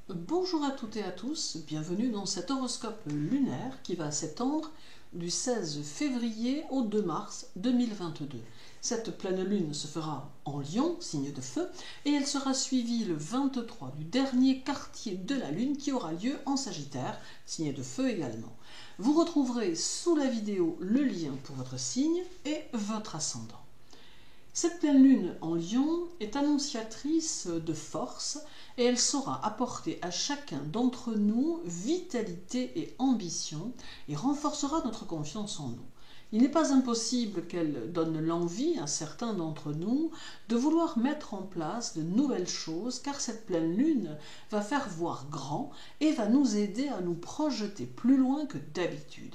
Bonjour à toutes et à tous, bienvenue dans cet horoscope lunaire qui va s'étendre du 16 février au 2 mars 2022. Cette pleine lune se fera en Lion, signe de feu, et elle sera suivie le 23 du dernier quartier de la lune qui aura lieu en Sagittaire, signe de feu également. Vous retrouverez sous la vidéo le lien pour votre signe et votre ascendant. Cette pleine lune en Lion est annonciatrice de force et elle saura apporter à chacun d'entre nous vitalité et ambition et renforcera notre confiance en nous. Il n'est pas impossible qu'elle donne l'envie à certains d'entre nous de vouloir mettre en place de nouvelles choses car cette pleine lune va faire voir grand et va nous aider à nous projeter plus loin que d'habitude.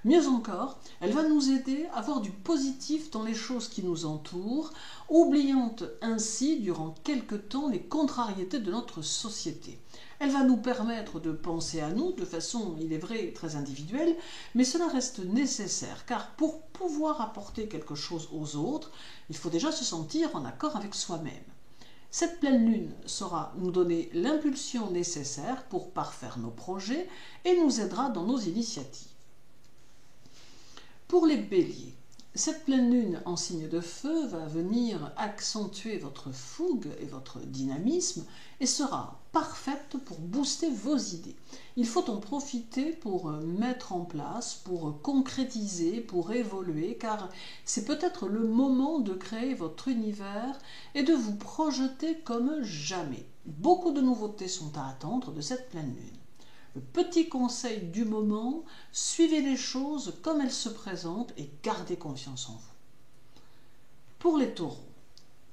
Mieux encore, elle va nous aider à voir du positif dans les choses qui nous entourent, oubliant ainsi durant quelque temps les contrariétés de notre société. Elle va nous permettre de penser à nous de façon, il est vrai, très individuelle, mais cela reste nécessaire, car pour pouvoir apporter quelque chose aux autres, il faut déjà se sentir en accord avec soi-même. Cette pleine lune saura nous donner l'impulsion nécessaire pour parfaire nos projets et nous aidera dans nos initiatives. Pour les béliers, cette pleine lune en signe de feu va venir accentuer votre fougue et votre dynamisme et sera parfaite pour booster vos idées. Il faut en profiter pour mettre en place, pour concrétiser, pour évoluer, car c'est peut-être le moment de créer votre univers et de vous projeter comme jamais. Beaucoup de nouveautés sont à attendre de cette pleine lune. Le petit conseil du moment, suivez les choses comme elles se présentent et gardez confiance en vous. Pour les taureaux,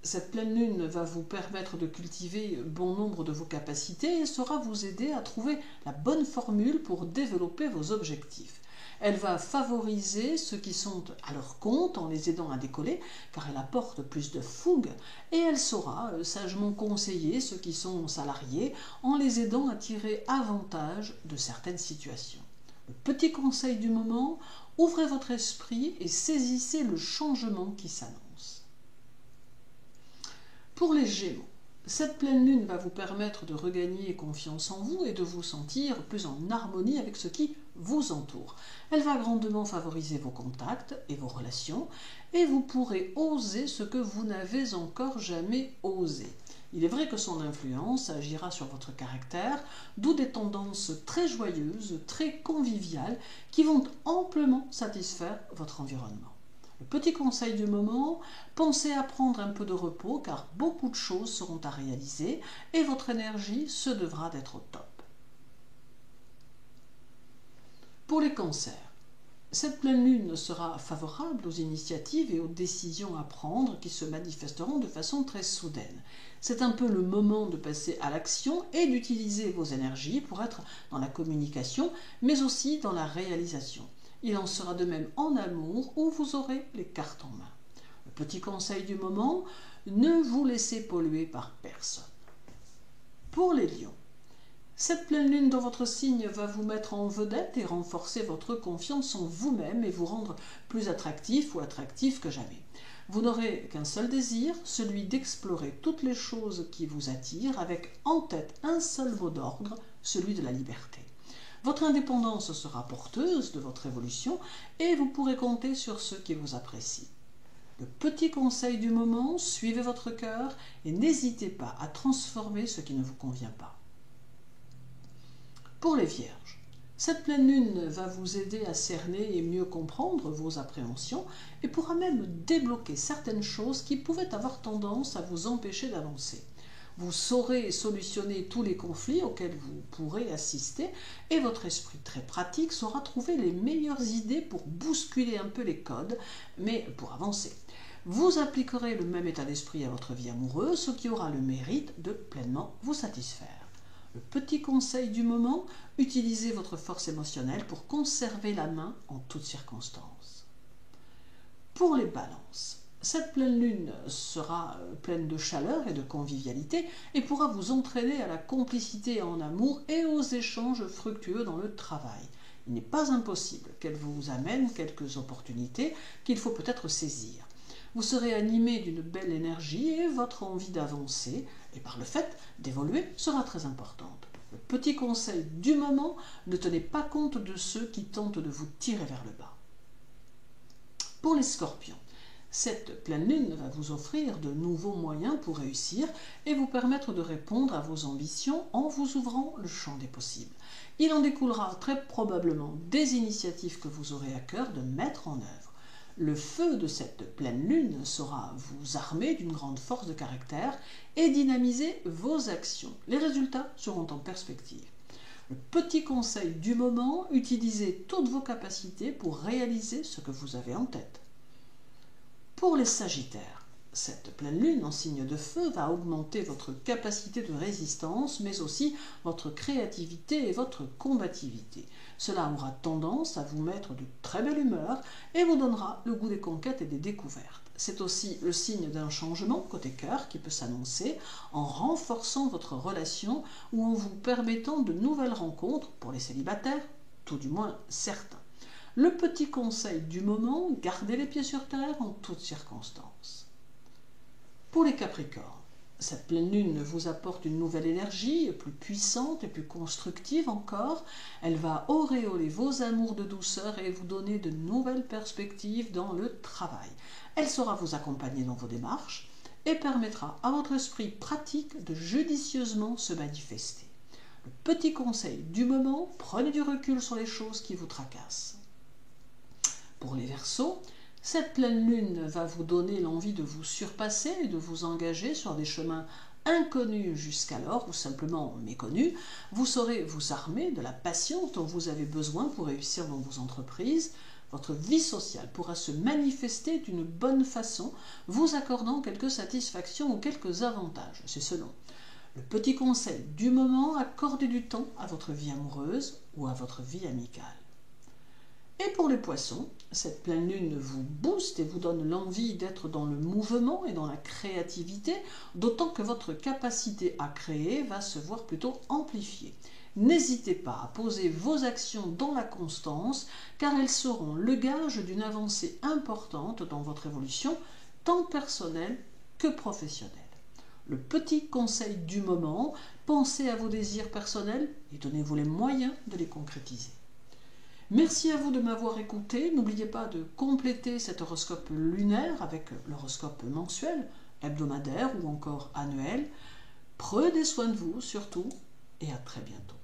cette pleine lune va vous permettre de cultiver bon nombre de vos capacités et saura vous aider à trouver la bonne formule pour développer vos objectifs. Elle va favoriser ceux qui sont à leur compte en les aidant à décoller, car elle apporte plus de fougue, et elle saura sagement conseiller ceux qui sont salariés en les aidant à tirer avantage de certaines situations. Le petit conseil du moment, ouvrez votre esprit et saisissez le changement qui s'annonce. Pour les Gémeaux, cette pleine lune va vous permettre de regagner confiance en vous et de vous sentir plus en harmonie avec ce qui vous entoure. Elle va grandement favoriser vos contacts et vos relations et vous pourrez oser ce que vous n'avez encore jamais osé. Il est vrai que son influence agira sur votre caractère, d'où des tendances très joyeuses, très conviviales qui vont amplement satisfaire votre environnement. Le petit conseil du moment, pensez à prendre un peu de repos car beaucoup de choses seront à réaliser et votre énergie se devra d'être au top. Pour les cancers, cette pleine lune sera favorable aux initiatives et aux décisions à prendre qui se manifesteront de façon très soudaine. C'est un peu le moment de passer à l'action et d'utiliser vos énergies pour être dans la communication mais aussi dans la réalisation. Il en sera de même en amour où vous aurez les cartes en main. Le petit conseil du moment, ne vous laissez polluer par personne. Pour les lions, cette pleine lune dans votre signe va vous mettre en vedette et renforcer votre confiance en vous-même et vous rendre plus attractif ou attractif que jamais. Vous n'aurez qu'un seul désir, celui d'explorer toutes les choses qui vous attirent avec en tête un seul mot d'ordre, celui de la liberté. Votre indépendance sera porteuse de votre évolution et vous pourrez compter sur ceux qui vous apprécient. Le petit conseil du moment, suivez votre cœur et n'hésitez pas à transformer ce qui ne vous convient pas. Pour les vierges, cette pleine lune va vous aider à cerner et mieux comprendre vos appréhensions et pourra même débloquer certaines choses qui pouvaient avoir tendance à vous empêcher d'avancer. Vous saurez solutionner tous les conflits auxquels vous pourrez assister et votre esprit très pratique saura trouver les meilleures idées pour bousculer un peu les codes, mais pour avancer. Vous appliquerez le même état d'esprit à votre vie amoureuse, ce qui aura le mérite de pleinement vous satisfaire. Le petit conseil du moment, utilisez votre force émotionnelle pour conserver la main en toutes circonstances. Pour les balances, cette pleine lune sera pleine de chaleur et de convivialité et pourra vous entraîner à la complicité en amour et aux échanges fructueux dans le travail. Il n'est pas impossible qu'elle vous amène quelques opportunités qu'il faut peut-être saisir. Vous serez animé d'une belle énergie et votre envie d'avancer, et par le fait d'évoluer, sera très importante. Le petit conseil du moment, ne tenez pas compte de ceux qui tentent de vous tirer vers le bas. Pour les scorpions, cette pleine lune va vous offrir de nouveaux moyens pour réussir et vous permettre de répondre à vos ambitions en vous ouvrant le champ des possibles. Il en découlera très probablement des initiatives que vous aurez à cœur de mettre en œuvre. Le feu de cette pleine lune saura vous armer d'une grande force de caractère et dynamiser vos actions. Les résultats seront en perspective. Le petit conseil du moment, utilisez toutes vos capacités pour réaliser ce que vous avez en tête. Pour les sagittaires, cette pleine lune en signe de feu va augmenter votre capacité de résistance, mais aussi votre créativité et votre combativité. Cela aura tendance à vous mettre de très belle humeur et vous donnera le goût des conquêtes et des découvertes. C'est aussi le signe d'un changement côté cœur qui peut s'annoncer en renforçant votre relation ou en vous permettant de nouvelles rencontres pour les célibataires, tout du moins certains. Le petit conseil du moment, gardez les pieds sur terre en toutes circonstances. Pour les Capricornes, cette pleine lune vous apporte une nouvelle énergie, plus puissante et plus constructive encore. Elle va auréoler vos amours de douceur et vous donner de nouvelles perspectives dans le travail. Elle saura vous accompagner dans vos démarches et permettra à votre esprit pratique de judicieusement se manifester. Le petit conseil du moment, prenez du recul sur les choses qui vous tracassent. Pour les Verseaux, cette pleine lune va vous donner l'envie de vous surpasser et de vous engager sur des chemins inconnus jusqu'alors ou simplement méconnus. Vous saurez vous armer de la patience dont vous avez besoin pour réussir dans vos entreprises. Votre vie sociale pourra se manifester d'une bonne façon, vous accordant quelques satisfactions ou quelques avantages, c'est selon. Le petit conseil du moment, accordez du temps à votre vie amoureuse ou à votre vie amicale. Et pour les poissons, cette pleine lune vous booste et vous donne l'envie d'être dans le mouvement et dans la créativité, d'autant que votre capacité à créer va se voir plutôt amplifiée. N'hésitez pas à poser vos actions dans la constance, car elles seront le gage d'une avancée importante dans votre évolution, tant personnelle que professionnelle. Le petit conseil du moment, pensez à vos désirs personnels et donnez-vous les moyens de les concrétiser. Merci à vous de m'avoir écouté. N'oubliez pas de compléter cet horoscope lunaire avec l'horoscope mensuel, hebdomadaire ou encore annuel. Prenez soin de vous surtout et à très bientôt.